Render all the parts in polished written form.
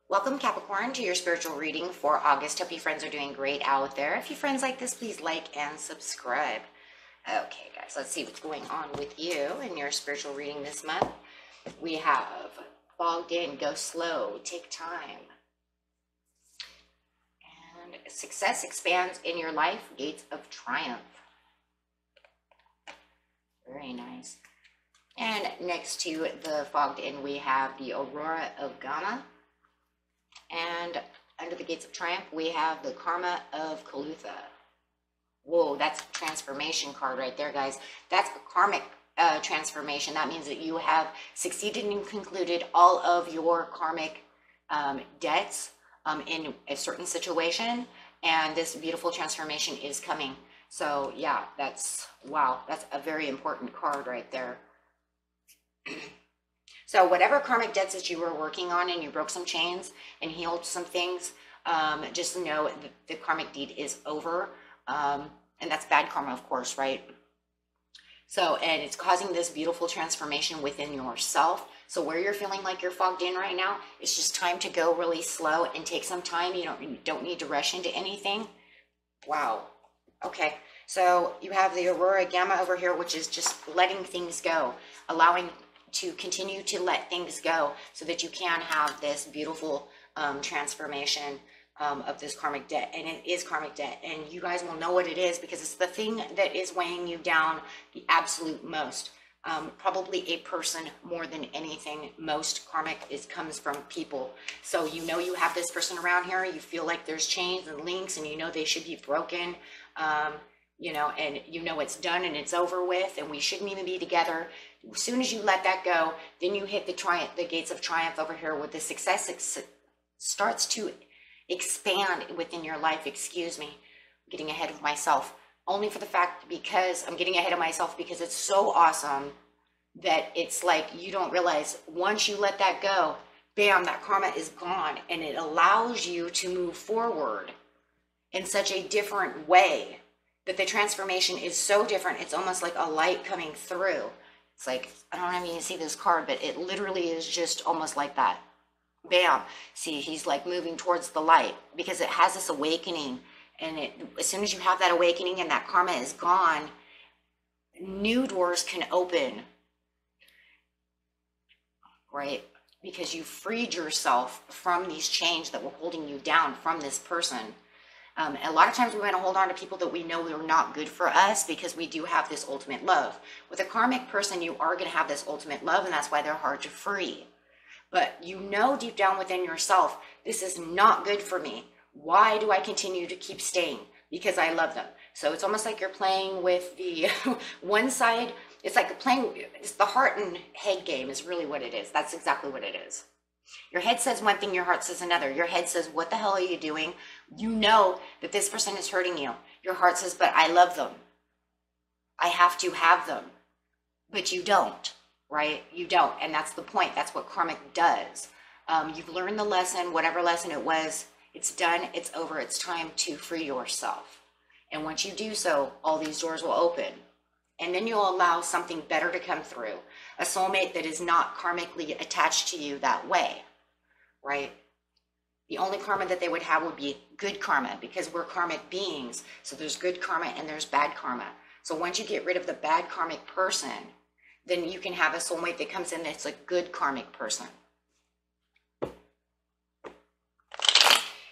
Welcome, Capricorn, to your spiritual reading for August. Hope you friends are doing great out there. If you friends like this, please like and subscribe. Okay, guys, let's see what's going on with you in your spiritual reading this month. We have fogged in, go slow, take time. And success expands in your life, gates of triumph. Very nice. And next to the fogged in, we have the Aurora of Gamma. And under the gates of triumph, we have the Karma of Kalutha. Whoa, that's a transformation card right there, guys. That's a karmic transformation. That means that you have succeeded and concluded all of your karmic debts in a certain situation. And this beautiful transformation is coming. So yeah, that's, wow, that's a very important card right there. So whatever karmic debts that you were working on and you broke some chains and healed some things, just know that the karmic deed is over. And that's bad karma, of course, right? So, and it's causing this beautiful transformation within yourself. So where you're feeling like you're fogged in right now, it's just time to go really slow and take some time. You don't need to rush into anything. Wow. Okay. So you have the Aurora Gamma over here, which is just letting things go, allowing to continue to let things go so that you can have this beautiful transformation of this karmic debt. And it is karmic debt, and you guys will know what it is because it's the thing that is weighing you down the absolute most. Probably a person more than anything. Most karmic comes from people. So you know you have this person around here, you feel like there's chains and links and you know they should be broken, you know, and you know it's done and it's over with and we shouldn't even be together. As soon as you let that go, then you hit the gates of triumph over here with the success starts to expand within your life. Excuse me, I'm getting ahead of myself. Only for the fact because I'm getting ahead of myself because it's so awesome that it's like you don't realize once you let that go, bam, that karma is gone and it allows you to move forward in such a different way that the transformation is so different. It's almost like a light coming through. It's like, I don't know if you can see this card, but it literally is just almost like that. Bam. See, he's like moving towards the light because it has this awakening. And as soon as you have that awakening and that karma is gone, new doors can open. Right? Because you freed yourself from these chains that were holding you down from this person. A lot of times we want to hold on to people that we know are not good for us because we do have this ultimate love. With a karmic person, you are going to have this ultimate love, and that's why they're hard to free. But you know deep down within yourself, this is not good for me. Why do I continue to keep staying? Because I love them. So it's almost like you're playing with the one side. It's like it's the heart and head game is really what it is. That's exactly what it is. Your head says one thing, your heart says another. Your head says, what the hell are you doing? You know that this person is hurting you. Your heart says, but I love them. I have to have them. But you don't, right? You don't. And that's the point. That's what karmic does. You've learned the lesson, whatever lesson it was. It's done. It's over. It's time to free yourself. And once you do so, all these doors will open. And then you'll allow something better to come through. A soulmate that is not karmically attached to you that way, right? The only karma that they would have would be good karma because we're karmic beings. So there's good karma and there's bad karma. So once you get rid of the bad karmic person, then you can have a soulmate that comes in that's a good karmic person.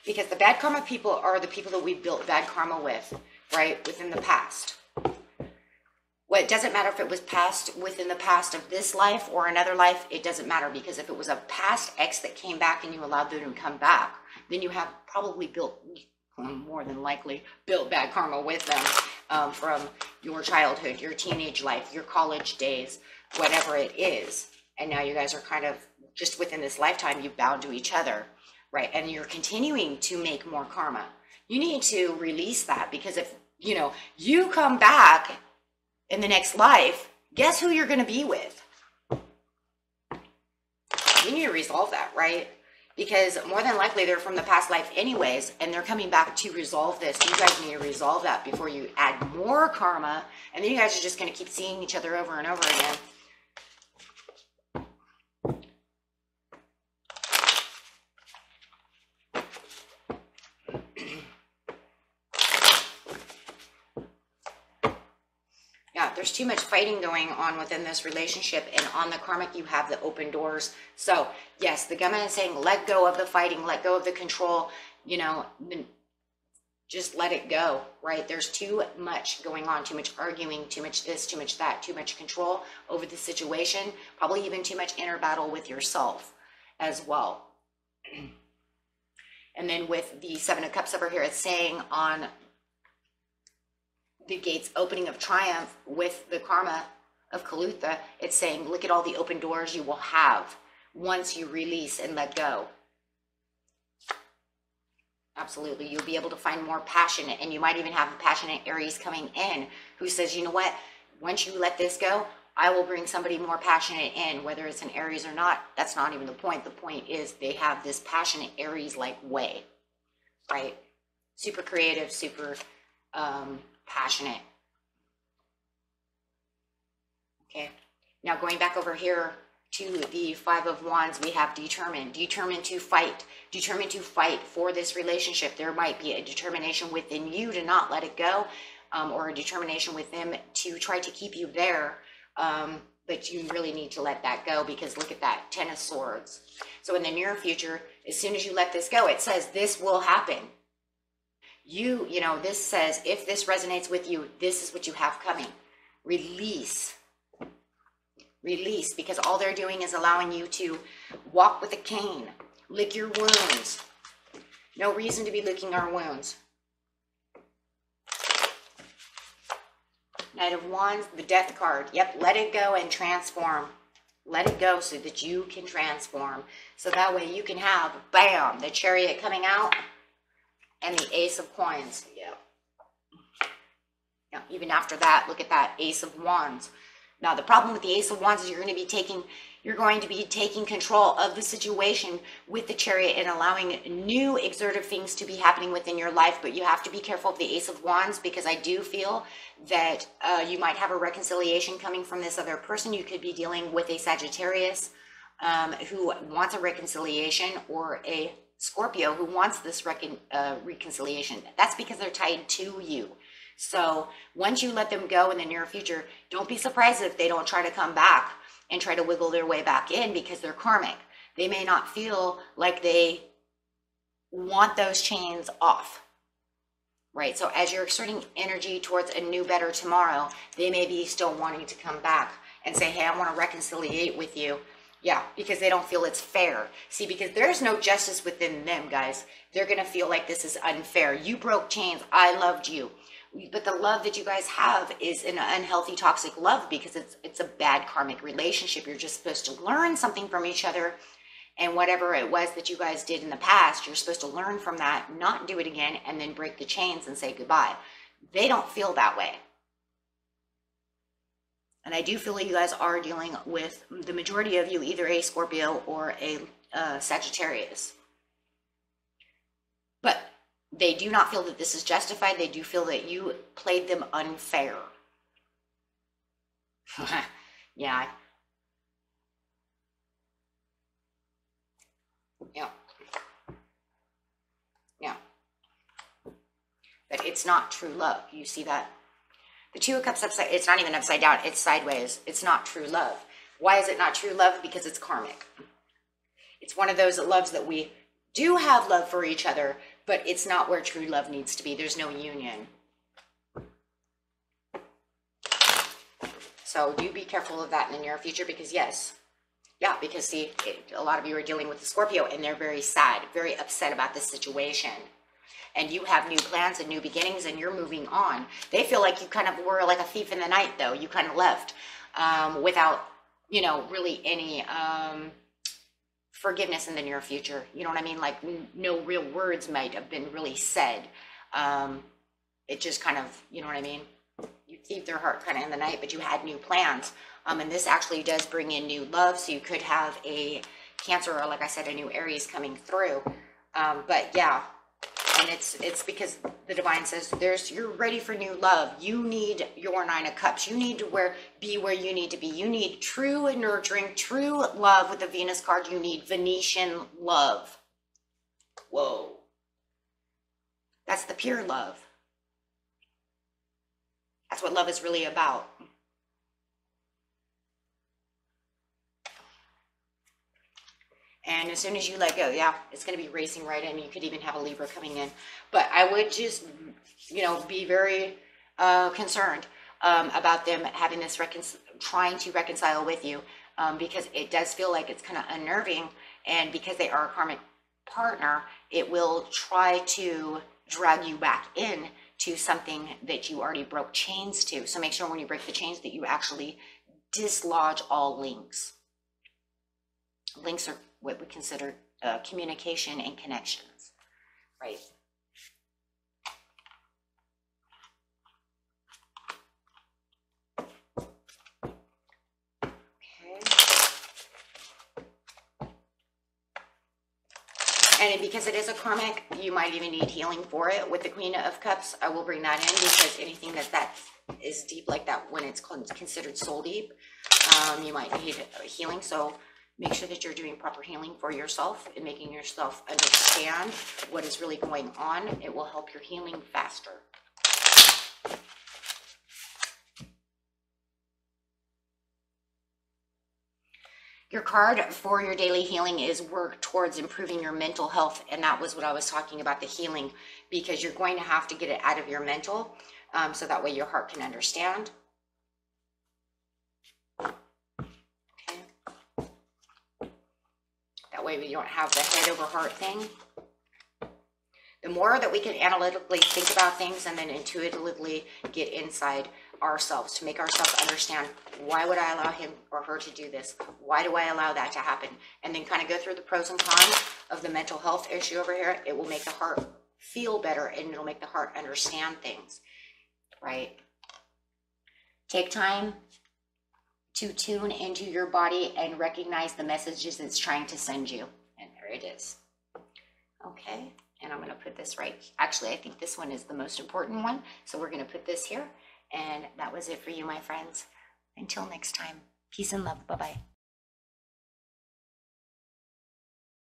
Because the bad karma people are the people that we built bad karma with, right? Within the past. Well, it doesn't matter if it was past within the past of this life or another life. It doesn't matter because if it was a past ex that came back and you allowed them to come back, then you have probably built, more than likely, built bad karma with them from your childhood, your teenage life, your college days, whatever it is. And now you guys are kind of just within this lifetime, you've bound to each other, right? And you're continuing to make more karma. You need to release that because if, you come back in the next life, guess who you're going to be with? You need to resolve that, right? because more than likely they're from the past life anyways, and they're coming back to resolve this. You guys need to resolve that before you add more karma, and then you guys are just going to keep seeing each other over and over again. Yeah, there's too much fighting going on within this relationship, and on the karmic you have the open doors. So yes, the government is saying let go of the fighting, let go of the control, you know, just let it go, right? There's too much going on, too much arguing, too much this, too much that, too much control over the situation, probably even too much inner battle with yourself as well. And then with the Seven of Cups over here, it's saying on the gates opening of triumph with the karma of Kalutha, it's saying look at all the open doors you will have once you release and let go. Absolutely, you'll be able to find more passionate, and you might even have a passionate Aries coming in who says, you know what, once you let this go, I will bring somebody more passionate in, whether it's an Aries or not. That's not even the point. The point is they have this passionate Aries-like way, right? Super creative, super passionate. Okay, now going back over here to the Five of Wands, we have determined to fight for this relationship. There might be a determination within you to not let it go, or a determination with them to try to keep you there, but you really need to let that go, because look at that, Ten of Swords. So in the near future, as soon as you let this go, it says this will happen. You know, this says, if this resonates with you, this is what you have coming. Release. Release, because all they're doing is allowing you to walk with a cane, lick your wounds. No reason to be licking our wounds. Knight of Wands, the Death card. Yep, let it go and transform. Let it go so that you can transform. So that way you can have, bam, the Chariot coming out. And the Ace of Coins. Yeah. Now, even after that, look at that Ace of Wands. Now, the problem with the Ace of Wands is you're going to be taking control of the situation with the Chariot and allowing new exertive things to be happening within your life. But you have to be careful of the Ace of Wands, because I do feel that you might have a reconciliation coming from this other person. You could be dealing with a Sagittarius who wants a reconciliation, or a Scorpio who wants this reconciliation. That's because they're tied to you. So once you let them go in the near future, don't be surprised if they don't try to come back and try to wiggle their way back in, because they're karmic. They may not feel like they want those chains off, right? So as you're exerting energy towards a new, better tomorrow, they may be still wanting to come back and say, hey, I want to reconciliate with you. Yeah, because they don't feel it's fair. See, because there's no justice within them, guys. They're going to feel like this is unfair. You broke chains. I loved you. But the love that you guys have is an unhealthy, toxic love, because it's a bad karmic relationship. You're just supposed to learn something from each other. And whatever it was that you guys did in the past, you're supposed to learn from that, not do it again, and then break the chains and say goodbye. They don't feel that way. And I do feel like you guys are dealing with, the majority of you, either a Scorpio or a Sagittarius. But they do not feel that this is justified. They do feel that you played them unfair. Yeah. Yeah. Yeah. But it's not true love. You see that? The Two of Cups upside, it's not even upside down, it's sideways. It's not true love. Why is it not true love? Because it's karmic. It's one of those loves that we do have love for each other, but it's not where true love needs to be. There's no union. So do be careful of that in the near future, because yes. Yeah, because see, a lot of you are dealing with the Scorpio, and they're very sad, very upset about this situation. And you have new plans and new beginnings, and you're moving on. They feel like you kind of were like a thief in the night, though. You kind of left without, you know, really any forgiveness in the near future. You know what I mean? Like no real words might have been really said. It just kind of, you know what I mean? You thieved their heart kind of in the night, but you had new plans. And this actually does bring in new love. So you could have a Cancer, or like I said, a new Aries coming through. But yeah, and it's because the divine says you're ready for new love. You need your 9 of Cups. You need to be where you need to be. You need true and nurturing, true love. With the Venus card, you need Venetian love. Whoa. That's the pure love. That's what love is really about. And as soon as you let go, yeah, it's going to be racing right in. You could even have a Libra coming in. But I would just, you know, be very concerned about them having this, trying to reconcile with you, because it does feel like it's kind of unnerving. And because they are a karmic partner, it will try to drag you back in to something that you already broke chains to. So make sure when you break the chains that you actually dislodge all links. Links are what we consider communication and connections, right? Okay. And because it is a karmic, you might even need healing for it. With the Queen of Cups, I will bring that in, because anything that is deep like that, when it's considered soul deep, you might need healing. So make sure that you're doing proper healing for yourself and making yourself understand what is really going on. It will help your healing faster. Your card for your daily healing is work towards improving your mental health. And that was what I was talking about, the healing, because you're going to have to get it out of your mental, so that way your heart can understand. That way we don't have the head over heart thing. The more that we can analytically think about things and then intuitively get inside ourselves to make ourselves understand, why would I allow him or her to do this? Why do I allow that to happen? And then kind of go through the pros and cons of the mental health issue over here. It will make the heart feel better, and it'll make the heart understand things, right? Take time to tune into your body and recognize the messages it's trying to send you. And there it is. Okay, and I'm going to put this right. Actually, I think this one is the most important one. So we're going to put this here. And that was it for you, my friends. Until next time, peace and love. Bye-bye.